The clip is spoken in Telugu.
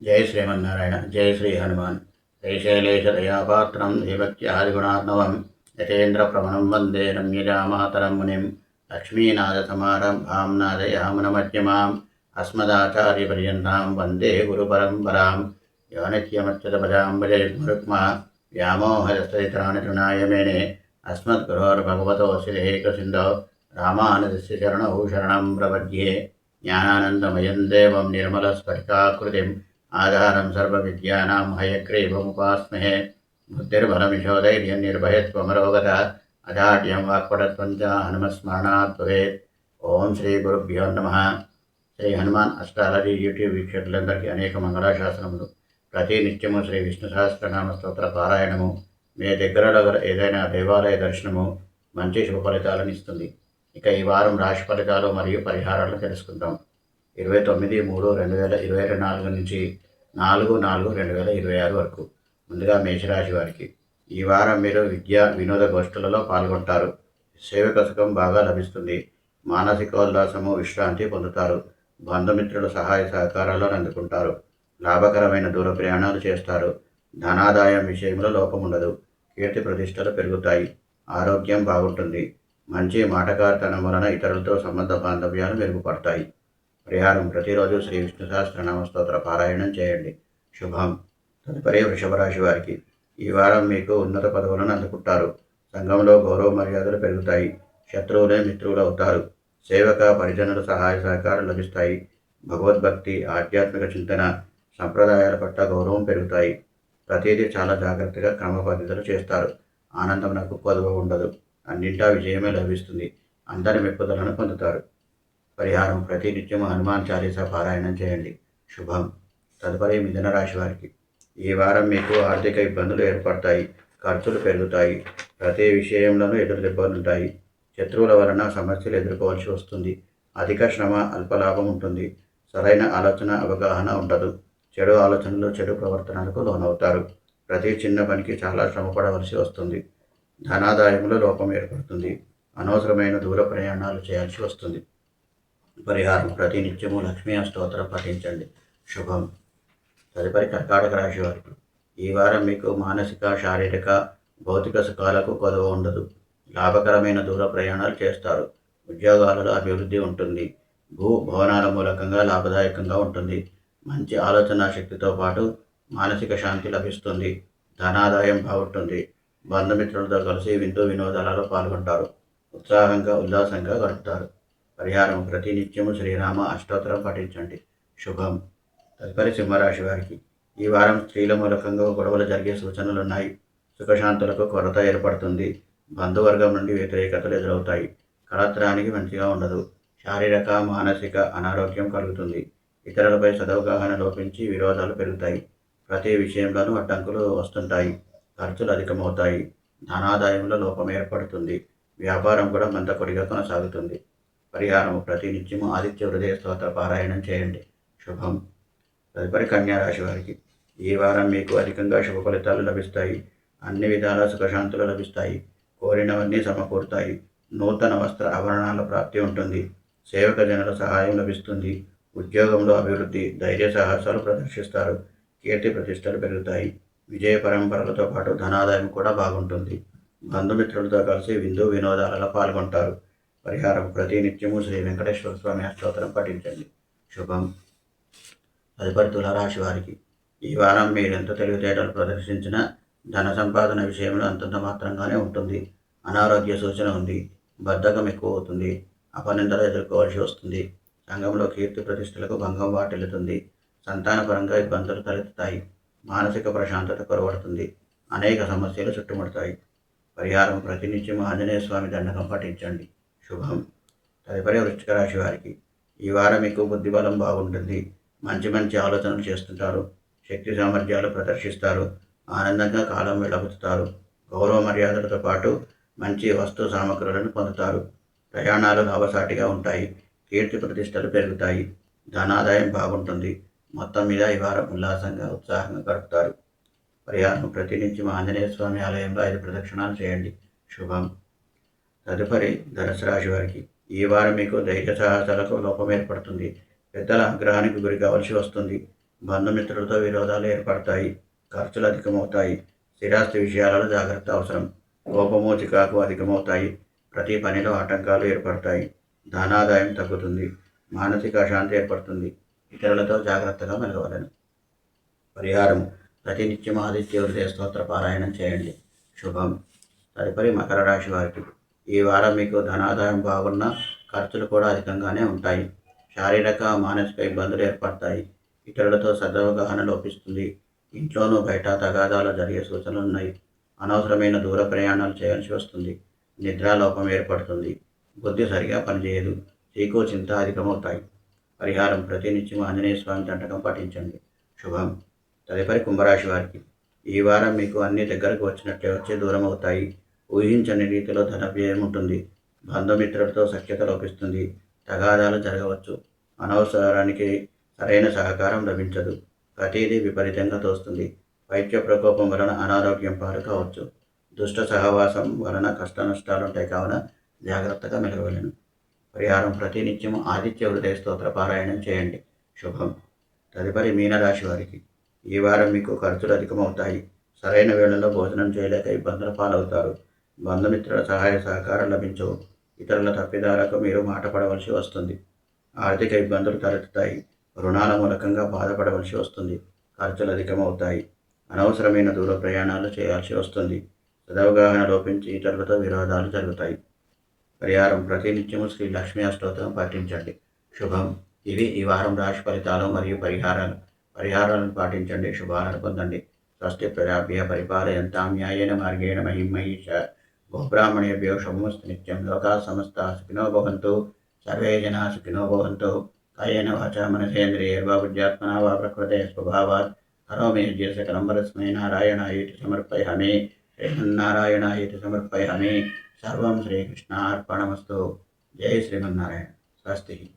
జై శ్రీమన్నారాయణ. జై శ్రీ హనుమాన్. శ్రీశైలేశదయాపాత్రం దేవక్యాదిగుణార్ణవం యతేంద్రప్రవణం వందే రమ్యజామాతరం మునిం లక్ష్మీనాథసమారంభాం నాదయామునమధ్యమాం అస్మదాచార్యపర్యంతాం వందే గురుపరంపరాం యో నిత్యమచ్యుతపదాం భజయుగ్మరుక్మా వ్యామోహయస్తరితరాణి తృణాయ మేనే అస్మద్గురోర్భగవతోऽस्य దేహికసిन्धो రామానుజस्य చరణौ శరణం ప్రపద్యే. జ్ఞానానందమయం దేవం నిర్మలస్ఫటికాకృతిం ఆధారం సర్వవిద్యానాం హయగ్రీవముపాస్మహే. బుద్ధిర్బలమిషోధైర్యం నిర్భయత్వమరోగత అజాడ్యం వాక్పటత్వం చ హనుమస్మరణాత్ భవేత్. ఓం శ్రీ గురుభ్యో నమః. శ్రీ హనుమాన్ అష్టాలజీ యూట్యూబ్ వీక్షకులందరికీ అనేక మంగళాశాసనములు. ప్రతి నిత్యము శ్రీ విష్ణు సహస్రనామ స్తోత్ర పారాయణము, మీ దగ్గరలో గల ఏదైనా దేవాలయ దర్శనము మంచి శుభ ఫలితాలను ఇస్తుంది. ఇక ఈ వారం రాశి ఫలితాలు మరియు పరిహారాలను తెలుసుకుందాం. 29/3/2024 నుంచి 4/4/2026 వరకు. ముందుగా మేషరాశి వారికి ఈ వారం మీరు విద్య వినోద గోష్ఠులలో పాల్గొంటారు. సేవక సుఖం బాగా లభిస్తుంది. మానసికోల్లాసము విశ్రాంతి పొందుతారు. బంధుమిత్రుల సహాయ సహకారాలను అందుకుంటారు. లాభకరమైన దూర ప్రయాణాలు చేస్తారు. ధనాదాయం విషయంలో లోపం ఉండదు. కీర్తి ప్రతిష్టలు పెరుగుతాయి. ఆరోగ్యం బాగుంటుంది. మంచి మాటకారితనం వలన ఇతరులతో సంబంధ బాంధవ్యాలు మెరుగుపడతాయి. పరిహారం ప్రతిరోజు శ్రీ విష్ణు సహస్రనామ స్తోత్ర పారాయణం చేయండి. శుభం. తదుపరి వృషభ రాశి వారికి ఈ వారం మీకు ఉన్నత పదవులను అందుకుంటారు. సంఘంలో గౌరవ మర్యాదలు పెరుగుతాయి. శత్రువులే మిత్రులు అవుతారు. సేవక పరిజనుల సహాయ సహకారాలు లభిస్తాయి. భగవద్భక్తి, ఆధ్యాత్మిక చింతన, సంప్రదాయాల పట్ల గౌరవం పెరుగుతాయి. ప్రతిదీ చాలా జాగ్రత్తగా క్రమ పద్ధతులు చేస్తారు. ఆనందం నాకు కొదవ ఉండదు. అన్నింటా విజయమే లభిస్తుంది. అందరి మెప్పుదలను పొందుతారు. పరిహారం ప్రతి నిత్యము హనుమాన్ చాలీసా పారాయణం చేయండి. శుభం. తదుపరి మిథున రాశి వారికి ఈ వారం మీకు ఆర్థిక ఇబ్బందులు ఏర్పడతాయి. ఖర్చులు పెరుగుతాయి. ప్రతి విషయంలోనూ ఎదురు దెబ్బలుంటాయి. శత్రువుల వలన సమస్యలు ఎదుర్కోవాల్సి వస్తుంది. అధిక శ్రమ, అల్పలాభం ఉంటుంది. సరైన ఆలోచన, అవగాహన ఉండదు. చెడు ఆలోచనలు, చెడు ప్రవర్తనలకు లోనవుతారు. ప్రతి చిన్న పనికి చాలా శ్రమ పడవలసి వస్తుంది. ధనాదాయంలో లోపం ఏర్పడుతుంది. అనవసరమైన దూర ప్రయాణాలు చేయాల్సి వస్తుంది. పరిహారం ప్రతి నిత్యము లక్ష్మీ అష్టోత్తరం పఠించండి. శుభం. తదుపరి కర్కాటక రాశి వారికి ఈ వారం మీకు మానసిక, శారీరక, భౌతిక సుఖాలకు కొదవ ఉండదు. లాభకరమైన దూర ప్రయాణాలు చేస్తారు. ఉద్యోగాలలో అభివృద్ధి ఉంటుంది. భూ భవనాల మూలకంగా లాభదాయకంగా ఉంటుంది. మంచి ఆలోచన శక్తితో పాటు మానసిక శాంతి లభిస్తుంది. ధనాదాయం బాగుంటుంది. బంధుమిత్రులతో కలిసి విందు వినోదాలలో పాల్గొంటారు. ఉత్సాహంగా, ఉల్లాసంగా గడుపుతారు. పరిహారం ప్రతి నిత్యము శ్రీరామ అష్టోత్తరం పఠించండి. శుభం. తదుపరి సింహరాశి వారికి ఈ వారం స్త్రీల మూలకంగా గొడవలు జరిగే సూచనలున్నాయి. సుఖశాంతులకు కొరత ఏర్పడుతుంది. బంధువర్గం నుండి వ్యతిరేకతలు ఎదురవుతాయి. కళత్రానికి మంచిగా ఉండదు. శారీరక, మానసిక అనారోగ్యం కలుగుతుంది. ఇతరులపై సదవగాహన లోపించి విరోధాలు పెరుగుతాయి. ప్రతి విషయంలోనూ అడ్డంకులు వస్తుంటాయి. ఖర్చులు అధికమవుతాయి. ధనాదాయంలో లోపం ఏర్పడుతుంది. వ్యాపారం కూడా మందకొడిగా కొనసాగుతుంది. పరిహారం ప్రతి నిత్యము ఆదిత్య హృదయ స్తోత్ర పారాయణం చేయండి. శుభం. తదుపరి కన్యారాశి వారికి ఈ వారం మీకు అధికంగా శుభ ఫలితాలు లభిస్తాయి. అన్ని విధాల సుఖశాంతులు లభిస్తాయి. కోరినవన్నీ సమకూరుతాయి. నూతన వస్త్ర ఆభరణాల ప్రాప్తి ఉంటుంది. సేవక జనుల సహాయం లభిస్తుంది. ఉద్యోగంలో అభివృద్ధి, ధైర్య సాహసాలు ప్రదర్శిస్తారు. కీర్తి ప్రతిష్టలు పెరుగుతాయి. విజయ పరంపరలతో పాటు ధనాదాయం కూడా బాగుంటుంది. బంధుమిత్రులతో కలిసి విందు వినోదాలలో పాల్గొంటారు. పరిహారం ప్రతి నిత్యము శ్రీ వెంకటేశ్వర స్వామి అష్టోత్తరం పఠించండి. శుభం. తదుపరి తులారాశి వారికి ఈ వారం మీరెంత తెలివితేటలు ప్రదర్శించినా ధన సంపాదన విషయంలో అంతంత మాత్రంగానే ఉంటుంది. అనారోగ్య సూచన ఉంది. బద్ధకం ఎక్కువ అవుతుంది. అపనిందలు ఎదుర్కోవాల్సి వస్తుంది. సంఘంలో కీర్తి ప్రతిష్టలకు భంగం వాటిల్లుతుంది. సంతానపరంగా ఇబ్బందులు తలెత్తుతాయి. మానసిక ప్రశాంతత కొరవడుతుంది. అనేక సమస్యలు చుట్టుముడతాయి. పరిహారం ప్రతినిత్యం ఆంజనేయ స్వామి దండకం పఠించండి. శుభం. తదుపరి వృశ్చిక రాశి వారికి ఈ వారం మీకు బుద్ధిబలం బాగుంటుంది. మంచి మంచి ఆలోచనలు చేస్తుంటారు. శక్తి సామర్థ్యాలు ప్రదర్శిస్తారు. ఆనందంగా కాలం వెలబుతారు. గౌరవ మర్యాదలతో పాటు మంచి వస్తు సామగ్రులను పొందుతారు. ప్రయాణాలు లాభసాటిగా ఉంటాయి. కీర్తి ప్రతిష్టలు పెరుగుతాయి. ధనాదాయం బాగుంటుంది. మొత్తం మీద ఈ వారం ఉల్లాసంగా, ఉత్సాహంగా గడుపుతారు. పరిహారం ప్రతినిత్యం ఆంజనేయ స్వామి ఆలయంలో 5 ప్రదక్షిణాలు చేయండి. శుభం. తదుపరి ధనుసు రాశి వారికి ఈ వారం మీకు ధైర్య సాహసాలకు లోపం ఏర్పడుతుంది. పెద్దల ఆగ్రహానికి గురి కావాల్సి వస్తుంది. బంధుమిత్రులతో విరోధాలు ఏర్పడతాయి. ఖర్చులు అధికమవుతాయి. స్థిరాస్తి విషయాలలో జాగ్రత్త అవసరం. కోపము చికాకు అధికమవుతాయి. ప్రతి పనిలో ఆటంకాలు ఏర్పడతాయి. ధనాదాయం తగ్గుతుంది. మానసిక అశాంతి ఏర్పడుతుంది. ఇతరులతో జాగ్రత్తగా మెలగవలెను. పరిహారం ప్రతినిత్యం ఆదిత్య హృదయ స్తోత్ర పారాయణం చేయండి. శుభం. తదుపరి మకర రాశి వారికి ఈ వారం మీకు ధనాదాయం బాగున్నా ఖర్చులు కూడా అధికంగానే ఉంటాయి. శారీరక మానసిక ఇబ్బందులు ఏర్పడతాయి. ఇతరులతో సదవగాహన లోపిస్తుంది. ఇంట్లోనూ బయట తగాదాలు జరిగే సూచనలు ఉన్నాయి. అనవసరమైన దూర ప్రయాణాలు చేయాల్సి వస్తుంది. నిద్రాలోపం ఏర్పడుతుంది. బుద్ధి సరిగా పనిచేయదు. చీకు చింత అధికమవుతాయి. పరిహారం ప్రతినిత్యం ఆంజనేయ స్వామి దండకం పఠించండి. శుభం. తదుపరి కుంభరాశి వారికి ఈ వారం మీకు అన్ని దగ్గరకు వచ్చినట్లే వచ్చి దూరం అవుతాయి. ఊహించని రీతిలో ధన వ్యయం ఉంటుంది. బంధుమిత్రులతో సఖ్యత లోపిస్తుంది. తగాదాలు జరగవచ్చు. అనవసరానికి సరైన సహకారం లభించదు. ప్రతిదీ విపరీతంగా తోస్తుంది. వైద్య ప్రకోపం వలన అనారోగ్యం పాలు కావచ్చు. దుష్ట సహవాసం వలన కష్ట నష్టాలుంటాయి కావున జాగ్రత్తగా మెలగవలెను. పరిహారం ప్రతినిత్యం ఆదిత్య హృదయ స్తోత్ర పారాయణం చేయండి. శుభం. తదుపరి మీనరాశి వారికి ఈ వారం మీకు ఖర్చులు అధికమవుతాయి. సరైన వేళల్లో భోజనం చేయలేక ఇబ్బందుల పాలవుతారు. బంధుమిత్రుల సహాయ సహకారం లభించవు. ఇతరుల తప్పిదాలకు మీరు మాట పడవలసి వస్తుంది. ఆర్థిక ఇబ్బందులు తలెత్తుతాయి. రుణాల మూలకంగా బాధపడవలసి వస్తుంది. ఖర్చులు అధికమవుతాయి. అనవసరమైన దూర ప్రయాణాలు చేయాల్సి వస్తుంది. సదవగాహన లోపించి ఇతరులతో విరోధాలు జరుగుతాయి. పరిహారం ప్రతినిత్యము శ్రీ లక్ష్మీ అష్టోత్తరం పఠించండి. శుభం. ఇవి ఈ వారం రాశి ఫలితాలు మరియు పరిహారాలను పాటించండి. శుభాలను పొందండి. స్వస్తి ప్రజాభ్య పరిపాలయంతాం న్యాయేన మార్గేణ మహిమహీష గోబ్రాహ్మణేభ్యో శుభమస్తు నిత్యం. లోకా సమస్తా సుఖినో భవంతు. సర్వే జనా సుఖినో భవంతు. కాయేన వాచా మనసేంద్రియైర్వా బుద్ధ్యాత్మనా వా ప్రకృతే స్వభావాత్ కరోమి యజ్ఞసకలం వరస్మై నారాయణాయేతి సమర్పయామి. శ్రీమన్నారాయణాయేతి సమర్పయామి. సర్వం శ్రీకృష్ణార్పణమస్తు. జై శ్రీమన్నారాయణ. స్వస్తి.